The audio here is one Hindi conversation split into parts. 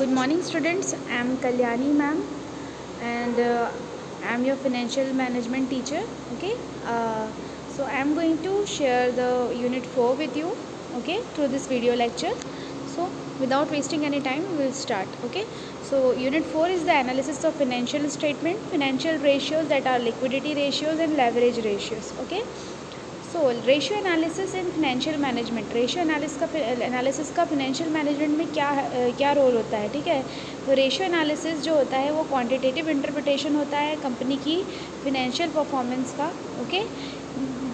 Good morning students, I am Kalyani ma'am and I am your financial management teacher. Okay, so I am going to share the unit 4 with you, okay, through this video lecture. So without wasting any time we will start. Okay, so unit 4 is the analysis of financial statement, financial ratios that are liquidity ratios and leverage ratios. Okay, so ratio analysis in financial management, ratio analysis का फिनेंशियल मैनेजमेंट में क्या रोल होता है, ठीक है। तो रेशियो एनालिसिस जो होता है वो क्वांटिटेटिव इंटरप्रिटेशन होता है कंपनी की फिनेंशियल परफॉर्मेंस का। ओके,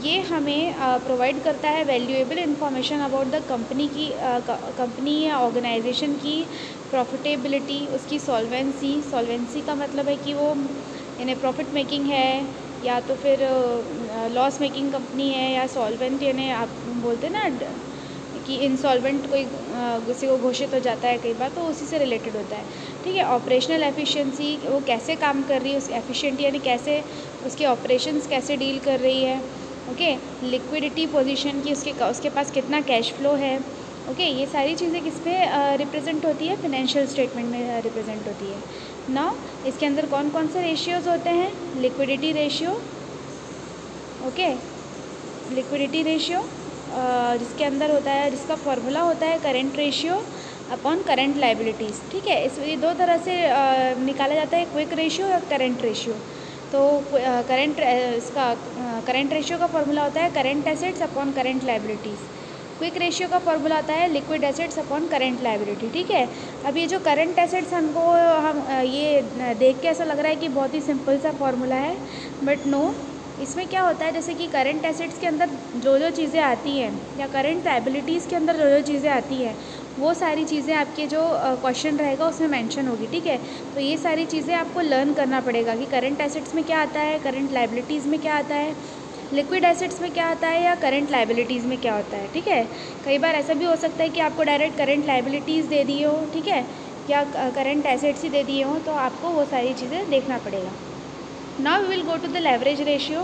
ये हमें प्रोवाइड करता है valuable information about the company या ऑर्गेनाइजेशन की प्रॉफिटेबिलिटी, उसकी सॉल्वेंसी का मतलब है कि वो यानी प्रॉफिट मेकिंग है या तो फिर लॉस मेकिंग कंपनी है, या सॉल्वेंट यानी आप बोलते हैं ना कि इंसॉल्वेंट कोई किसी को घोषित हो जाता है कई बार, तो उसी से रिलेटेड होता है, ठीक है। ऑपरेशनल एफिशिएंसी, वो कैसे काम कर रही है, उस एफिशिएंट यानी कैसे उसके ऑपरेशंस कैसे डील कर रही है। ओके, लिक्विडिटी पोजीशन की उसके पास कितना कैश फ्लो है। ओके, ये सारी चीज़ें किस पे रिप्रेजेंट होती है, फिनेंशियल स्टेटमेंट में रिप्रेजेंट होती है। नाउ इसके अंदर कौन कौन से रेशियोज होते हैं, liquidity ratio, okay, liquidity ratio जिसके अंदर होता है, जिसका फॉर्मूला होता है current ratio upon current liabilities, ठीक है। ये दो तरह से निकाला जाता है, क्विक रेशियो और करेंट रेशियो। तो करेंट रेशियो का फॉर्मूला होता है current assets upon current liabilities. Quick ratio का फॉर्मूला आता है liquid assets upon current liability, ठीक है। अब ये जो करेंट एसेट्स हम ये देख के ऐसा लग रहा है कि बहुत ही सिंपल सा फॉर्मूला है, बट नो, इसमें क्या होता है, जैसे कि करेंट एसेट्स के अंदर जो चीज़ें आती हैं या करेंट लाइबिलिटीज़ के अंदर जो चीज़ें आती हैं वो सारी चीज़ें आपके जो क्वेश्चन रहेगा उसमें मेंशन होगी, ठीक है। तो ये सारी चीज़ें आपको लर्न करना पड़ेगा कि करेंट एसेट्स में क्या आता है, करेंट लाइबिलिटीज़ में क्या आता है, लिक्विड एसेट्स में क्या आता है, या करेंट लाइबिलिटीज़ में क्या होता है, ठीक है। कई बार ऐसा भी हो सकता है कि आपको डायरेक्ट करेंट लाइबिलिटीज़ दे दी हो, ठीक है, या करेंट एसेट्स ही दे दिए हो, तो आपको वो सारी चीज़ें देखना पड़ेगा। Now we will go to the leverage ratio.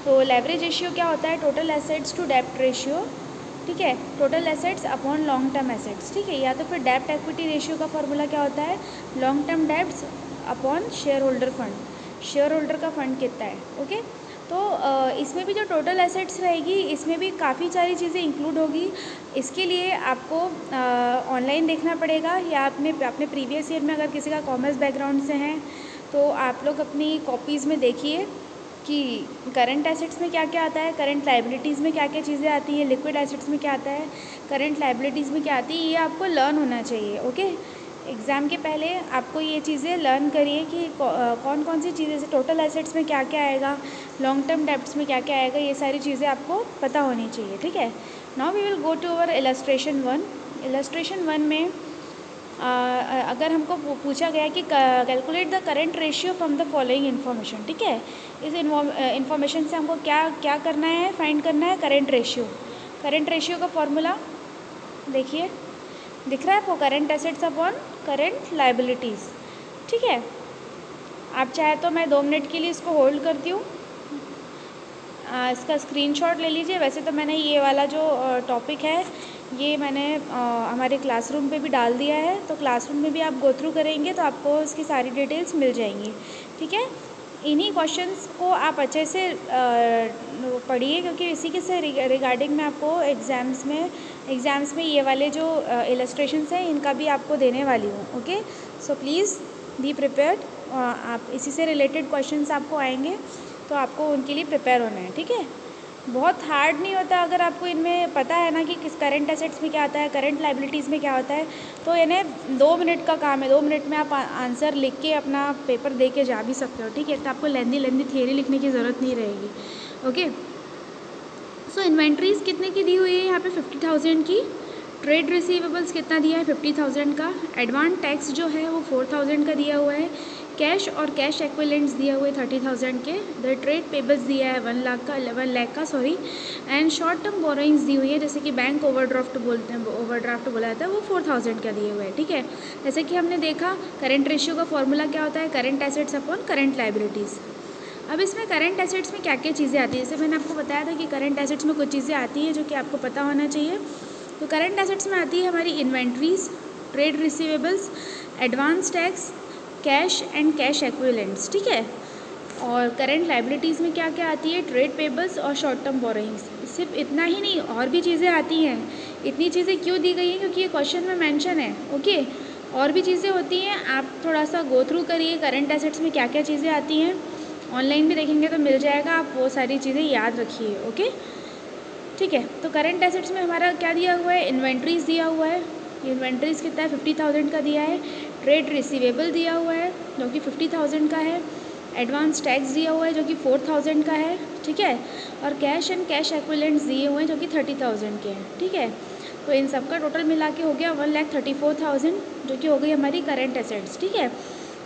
तो लेवरेज रेशियो क्या होता है, टोटल एसेट्स टू डेप्ट रेशियो, ठीक है, total assets upon long term assets, ठीक है। या तो फिर डेप्ट इक्विटी रेशियो का फॉर्मूला क्या होता है, long term debts upon shareholder fund, shareholder का फंड कितना है। ओके, तो इसमें भी जो टोटल एसेट्स रहेगी इसमें भी काफ़ी सारी चीज़ें इंक्लूड होगी। इसके लिए आपको ऑनलाइन देखना पड़ेगा, या अपने प्रीवियस ईयर में अगर किसी का कॉमर्स बैकग्राउंड से हैं तो आप लोग अपनी कॉपीज़ में देखिए कि करंट एसेट्स में क्या क्या आता है, करंट लाइबिलिटीज़ में क्या क्या चीज़ें आती हैं, लिक्विड एसेट्स में क्या आता है, करंट लाइबिलिटीज़ में क्या आती है, ये आपको लर्न होना चाहिए। ओके, एग्ज़ाम के पहले आपको ये चीज़ें लर्न करिए कि कौन कौन सी चीज़ें, टोटल एसेट्स में क्या क्या आएगा, लॉन्ग टर्म डेब्ट्स में क्या क्या आएगा, ये सारी चीज़ें आपको पता होनी चाहिए, ठीक है। Now we will go to our illustration 1। Illustration 1 में अगर हमको पूछा गया कि calculate the current ratio from the following information, ठीक है, इस इन्फॉर्मेशन से हमको क्या करना है, फाइंड करना है करेंट रेशियो। करेंट रेशियो का फॉर्मूला देखिए, दिख रहा है आपको, current assets upon current liabilities, ठीक है। आप चाहे तो मैं 2 मिनट के लिए इसको होल्ड करती हूँ, इसका स्क्रीनशॉट ले लीजिए। वैसे तो मैंने ये वाला जो टॉपिक है ये मैंने हमारे क्लासरूम पे भी डाल दिया है, तो क्लासरूम में भी आप गो थ्रू करेंगे तो आपको इसकी सारी डिटेल्स मिल जाएंगी, ठीक है। इन्हीं क्वेश्चंस को आप अच्छे से पढ़िए, क्योंकि इसी के से रिगार्डिंग मैं आपको एग्ज़ाम्स में ये वाले जो इलस्ट्रेशंस हैं इनका भी आपको देने वाली हूँ। Okay, so please be prepared, आप इसी से रिलेटेड क्वेश्चंस आपको आएंगे तो आपको उनके लिए प्रिपेयर होना है, ठीक है। बहुत हार्ड नहीं होता अगर आपको इनमें पता है ना कि किस करंट एसेट्स में क्या आता है, करंट लाइबिलिटीज़ में क्या होता है, तो यानी 2 मिनट का काम है, 2 मिनट में आप आंसर लिख के अपना पेपर दे के जा भी सकते हो, ठीक है। तो आपको लेंदी थियरी लिखने की ज़रूरत नहीं रहेगी। ओके, सो इन्वेंट्रीज़ कितने की दी हुई है यहाँ पे, 50,000 की। ट्रेड रिसीवेबल्स कितना दिया है, 50,000 का। एडवांस टैक्स जो है वो 4,000 का दिया हुआ है। कैश और कैश एक्विलेंट्स दिया हुए 30,000 के। द ट्रेड पेबल्स दिया है 1 लाख का एंड शॉर्ट टर्म बोरोइंग्स दी हुई है, जैसे कि बैंक ओवरड्राफ्ट बोला जाता है, वो 4,000 का दिए हुए है, ठीक है। जैसे कि हमने देखा करंट रेशियो का फॉर्मूला क्या होता है, current assets upon current liabilities. अब इसमें करंट एसेट्स में क्या क्या चीज़ें आती है, जैसे मैंने आपको बताया था कि करंट एसेट्स में कुछ चीज़ें आती हैं जो कि आपको पता होना चाहिए। तो करंट एसेट्स में आती है हमारी inventories, trade receivables advance tax, cash and cash equivalents, ठीक है। और करंट लाइबिलिटीज़ में क्या क्या आती है, ट्रेड पेबल्स और शॉर्ट टर्म बोरोइंग्स। सिर्फ इतना ही नहीं, और भी चीज़ें आती हैं। इतनी चीज़ें क्यों दी गई हैं, क्योंकि ये क्वेश्चन में मेंशन है, ओके। और भी चीज़ें होती हैं, आप थोड़ा सा गो थ्रू करिए करंट एसेट्स में क्या क्या चीज़ें आती हैं। ऑनलाइन भी देखेंगे तो मिल जाएगा, आप वो सारी चीज़ें याद रखिए, ओके, ठीक है। तो करंट एसेट्स में हमारा क्या दिया हुआ है, इन्वेंट्रीज दिया हुआ है। इन्वेंट्रीज कितना है, 50,000 का दिया है। ट्रेड रिसीवेबल दिया हुआ है जो कि 50,000 का है। एडवांस टैक्स दिया हुआ है जो कि 4,000 का है, ठीक है। और कैश एंड कैश एक्विवेलेंट्स दिए हुए हैं जो कि 30,000 के हैं, ठीक है। तो इन सब का टोटल मिला के हो गया 1,34,000, जो कि हो गई हमारी करंट एसेट्स, ठीक है।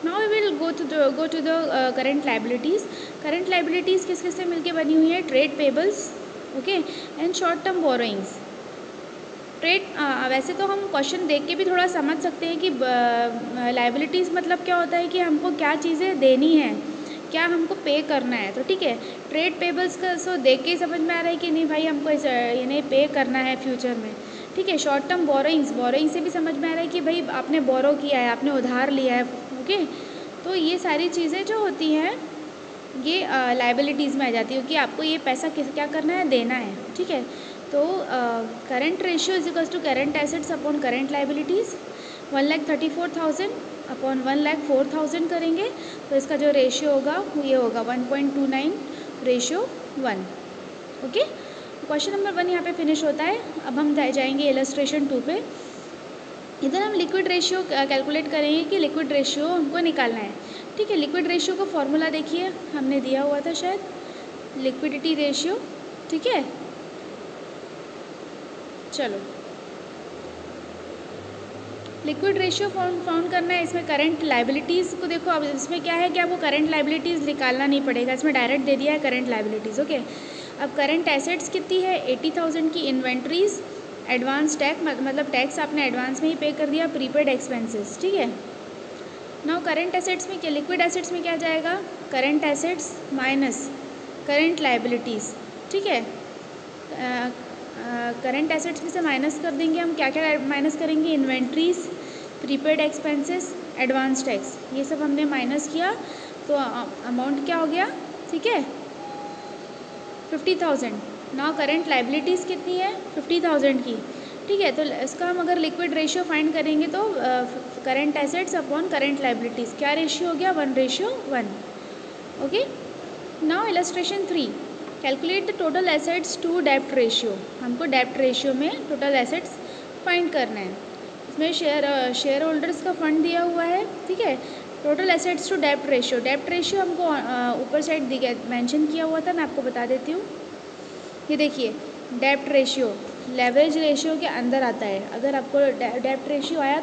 Now we will go to the current liabilities. Current liabilities किस किस से मिलके बनी हुई है, trade payables, okay, and short term borrowings. Trade वैसे तो हम क्वेश्चन देख के भी थोड़ा समझ सकते हैं कि लाइबिलिटीज़ मतलब क्या होता है कि हमको क्या चीज़ें देनी है, क्या हमको पे करना है, तो ठीक है। ट्रेड पेबल्स का सो देख के ही समझ में आ रहा है कि नहीं भाई हमको इन्हें पे करना है फ्यूचर में, ठीक है। शॉर्ट टर्म बोरोइंग्स, बोरोइंग से भी समझ में आ रहा है कि भाई आपने बोरो किया है, आपने उधार लिया है, ओके। तो ये सारी चीज़ें जो होती हैं ये लाइबिलिटीज़ में आ जाती है कि आपको ये पैसा क्या करना है, देना है, ठीक है। तो current ratio is equals to current assets upon current liabilities. 1,34,000 upon 1,04,000 करेंगे तो इसका जो रेशियो होगा वो ये होगा 1.29:1, ओके। क्वेश्चन नंबर 1 यहाँ पे फिनिश होता है। अब हम जाएंगे इलस्ट्रेशन 2 पे। इधर हम लिक्विड रेशियो कैलकुलेट करेंगे कि लिक्विड रेशियो हमको निकालना है, ठीक है। लिक्विड रेशियो का फॉर्मूला देखिए हमने दिया हुआ था शायद, लिक्विडिटी रेशियो, ठीक है। चलो लिक्विड रेशियो फाउंड करना है। इसमें करंट लाइबिलिटीज़ को देखो, अब इसमें क्या है कि आपको करंट लाइबिलिटीज़ निकालना नहीं पड़ेगा, इसमें डायरेक्ट दे दिया है करंट लाइबिलिटीज़, ओके। अब करंट एसेट्स कितनी है, 80,000 की। इन्वेंट्रीज, एडवांस टैक्स मतलब टैक्स आपने एडवांस में ही पे कर दिया, प्रीपेड एक्सपेंसेस, ठीक है। नाउ करंट एसेट्स में क्या, लिक्विड एसेट्स में क्या जाएगा, current assets minus current liabilities, ठीक है। करंट एसेट्स में से माइनस कर देंगे हम, क्या क्या माइनस करेंगे, inventories, prepaid expenses, advance tax, ये सब हमने माइनस किया तो अमाउंट क्या हो गया, ठीक है, 50,000। नाउ करंट लाइबिलिटीज़ कितनी है, 50,000 की, ठीक है। तो इसका हम अगर लिक्विड रेशियो फाइंड करेंगे तो current assets upon current liabilities क्या रेशियो हो गया, 1:1, okay. Now illustration 3, calculate the total assets to डेप्ट रेशियो। हमको डेप्ट रेशियो में टोटल एसेट्स फाइंड करना है। इसमें शेयर होल्डर्स का फंड दिया हुआ है, ठीक है। टोटल एसेट्स टू डेप्ट रेशियो, डेप्ट रेशियो हमको ऊपर साइड मेंशन किया हुआ था, मैं आपको बता देती हूँ। ये देखिए डेप्ट रेशियो लेवरेज रेशियो के अंदर आता है। अगर आपको डेप्ट रेशियो आया